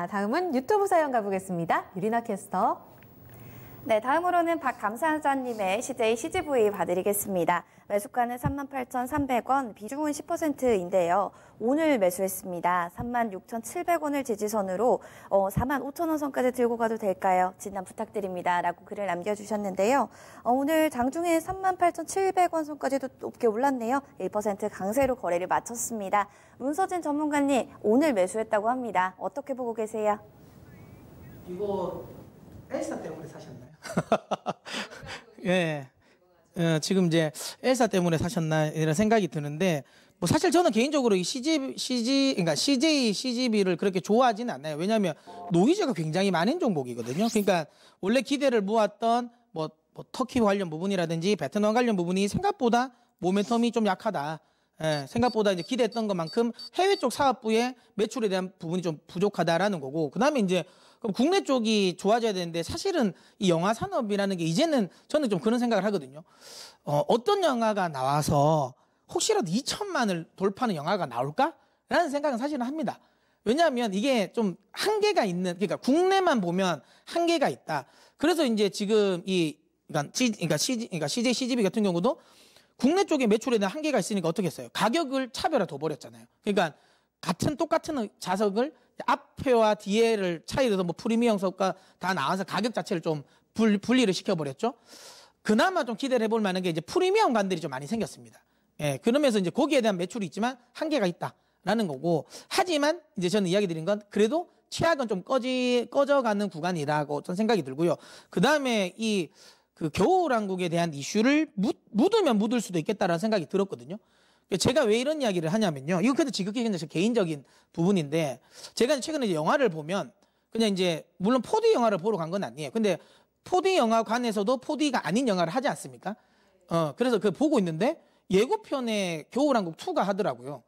다음은 유튜브 사연 가보겠습니다. 유리나 캐스터. 네, 다음으로는 박감사자님의 CJ CGV 봐드리겠습니다. 매수가는 38,300원, 비중은 10%인데요. 오늘 매수했습니다. 36,700원을 지지선으로 45,000원 선까지 들고 가도 될까요? 진단 부탁드립니다. 라고 글을 남겨주셨는데요. 오늘 장중에 38,700원 선까지도 높게 올랐네요. 1% 강세로 거래를 마쳤습니다. 문서진 전문가님, 오늘 매수했다고 합니다. 어떻게 보고 계세요? 이거 엘사 때문에 사셨나요? 예. 지금 이제 엘사 때문에 사셨나 이런 생각이 드는데, 뭐 사실 저는 개인적으로 이 그러니까 CJ, CGV를 그렇게 좋아하지는 않아요. 왜냐하면 노이즈가 굉장히 많은 종목이거든요. 그러니까 원래 기대를 모았던 뭐 터키 관련 부분이라든지 베트남 관련 부분이 생각보다 모멘텀이 좀 약하다. 예, 생각보다 이제 기대했던 것만큼 해외 쪽 사업부의 매출에 대한 부분이 좀 부족하다라는 거고, 그 다음에 이제 그럼 국내 쪽이 좋아져야 되는데, 사실은 이 영화 산업이라는 게 이제는 저는 좀 그런 생각을 하거든요. 어떤 영화가 나와서 혹시라도 2천만을 돌파하는 영화가 나올까라는 생각은 사실은 합니다. 왜냐하면 이게 좀 한계가 있는, 그러니까 국내만 보면 한계가 있다. 그래서 이제 지금 그러니까 CJ, CGV 같은 경우도 국내 쪽에 매출에 대한 한계가 있으니까 어떻게 했어요? 가격을 차별화 둬버렸잖아요. 그러니까 똑같은 좌석을 앞에와 뒤에를 차이를 뭐 프리미엄석과 다 나와서 가격 자체를 좀 분리를 시켜버렸죠. 그나마 좀 기대를 해볼 만한 게 이제 프리미엄관들이 좀 많이 생겼습니다. 예, 그러면서 이제 거기에 대한 매출이 있지만 한계가 있다라는 거고, 하지만 이제 저는 이야기 드린 건 그래도 최악은 좀 꺼져가는 구간이라고 저는 생각이 들고요. 그 다음에 그 겨울왕국에 대한 이슈를 묻으면 묻을 수도 있겠다라는 생각이 들었거든요. 제가 왜 이런 이야기를 하냐면요. 이건 근데 지극히 그냥 개인적인 부분인데, 제가 최근에 이제 영화를 보면 그냥 이제 물론 4D 영화를 보러 간 건 아니에요. 근데 4D 영화관에서도 4D가 아닌 영화를 하지 않습니까? 그래서 그걸 보고 있는데 예고편에 겨울왕국 2가 하더라고요.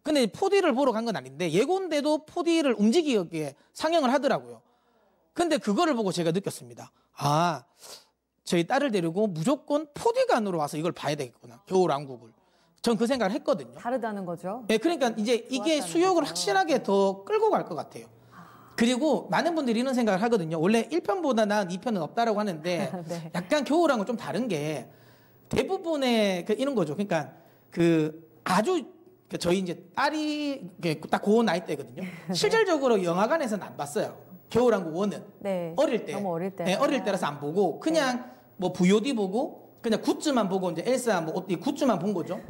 근데 4D를 보러 간 건 아닌데 예고인데도 4D를 움직이게 상영을 하더라고요. 근데 그거를 보고 제가 느꼈습니다. 아, 저희 딸을 데리고 무조건 4D관으로 와서 이걸 봐야 되겠구나. 겨울왕국을. 전 그 생각을 했거든요. 다르다는 거죠. 네, 그러니까 이제 이게 수요를 확실하게 더 끌고 갈 것 같아요. 그리고 많은 분들이 이런 생각을 하거든요. 원래 1편보다 나은 2편은 없다라고 하는데 네. 약간 겨울왕국은 좀 다른 게 대부분의 이런 거죠. 그러니까 아주 저희 이제 딸이 딱 그 나이 때거든요. 실질적으로 영화관에서는 안 봤어요. 겨울왕국 1은. 네. 어릴 때. 너무 어릴 때. 네, 어릴 때라서 안 보고 그냥 뭐 VOD 보고 그냥 굿즈만 보고 이제 엘사 뭐 굿즈만 본 거죠.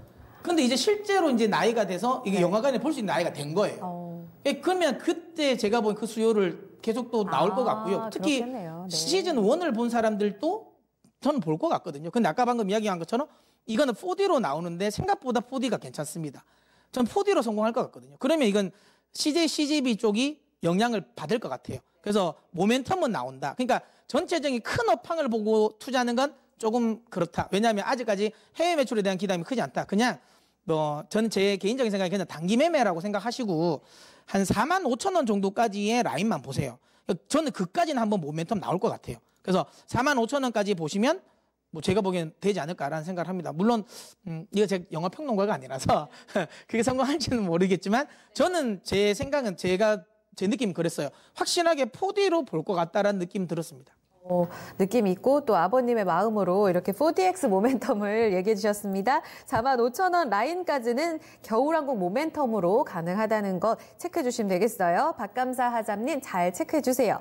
근데 이제 실제로 이제 나이가 돼서 이게 영화관에 볼 수 있는 나이가 된 거예요. 그러면 그때 제가 본 그 수요를 계속 또 나올 것 같고요. 특히 그렇겠네요. 네. 시즌 1을 본 사람들도 저는 볼 것 같거든요. 근데 아까 방금 이야기한 것처럼 이거는 4D로 나오는데 생각보다 4D가 괜찮습니다. 전 4D로 성공할 것 같거든요. 그러면 이건 CJ, CGV 쪽이 영향을 받을 것 같아요. 그래서 모멘텀은 나온다. 그러니까 전체적인 큰 업황을 보고 투자하는 건 조금 그렇다. 왜냐하면 아직까지 해외 매출에 대한 기대감이 크지 않다. 그냥 저는 제 개인적인 생각이 그냥 단기 매매라고 생각하시고 한 45,000원 정도까지의 라인만 보세요. 저는 그까지는 한번 모멘텀 나올 것 같아요. 그래서 45,000원까지 보시면 뭐 제가 보기엔 되지 않을까라는 생각을 합니다. 물론 이거 제가 영화 평론가가 아니라서 그게 성공할지는 모르겠지만 저는 제 생각은 제 느낌은 그랬어요. 확실하게 4D로 볼 것 같다라는 느낌 들었습니다. 느낌 있고 또 아버님의 마음으로 이렇게 4DX 모멘텀을 얘기해 주셨습니다. 45,000원 라인까지는 겨울왕국 모멘텀으로 가능하다는 거 체크해 주시면 되겠어요. 박감사 하잡님 잘 체크해 주세요.